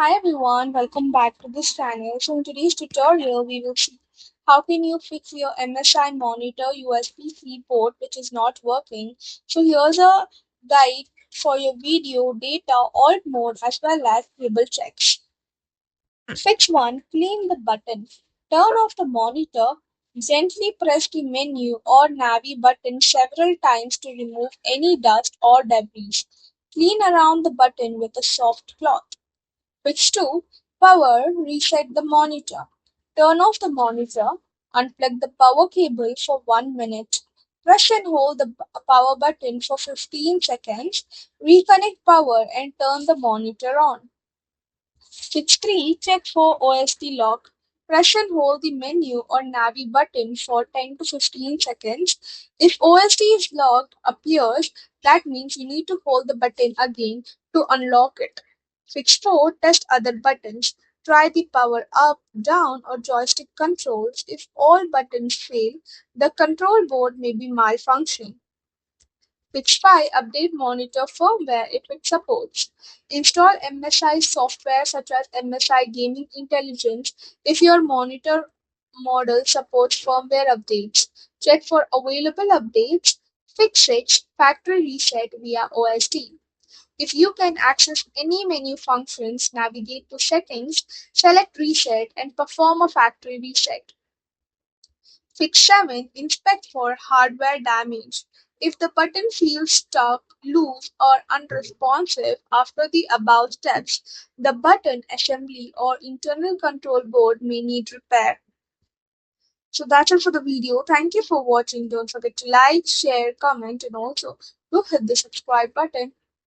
Hi everyone, welcome back to this channel. So in today's tutorial, we will see how can you fix your MSI monitor USB-C port which is not working. So here's a guide for your video, data, alt mode as well as cable checks. Fix 1. Clean the button. Turn off the monitor. Gently press the menu or navi button several times to remove any dust or debris. Clean around the button with a soft cloth. Fix 2. Power reset the monitor. Turn off the monitor. Unplug the power cable for 1 minute. Press and hold the power button for 15 seconds. Reconnect power and turn the monitor on. Fix 3. Check for OSD lock. Press and hold the menu or navi button for 10 to 15 seconds. If OSD is locked appears, that means you need to hold the button again to unlock it. Fix 4. Test other buttons. Try the power up, down or joystick controls. If all buttons fail, the control board may be malfunction. Fix 5. Update monitor firmware if it supports. Install MSI software such as MSI Gaming Intelligence if your monitor model supports firmware updates. Check for available updates. Fix it. Factory reset via OSD. If you can access any menu functions, navigate to Settings, select Reset, and perform a factory reset. Fix 7. Inspect for hardware damage. If the button feels stuck, loose, or unresponsive after the above steps, the button assembly or internal control board may need repair. So that's it for the video. Thank you for watching. Don't forget to like, share, comment, and also do hit the subscribe button.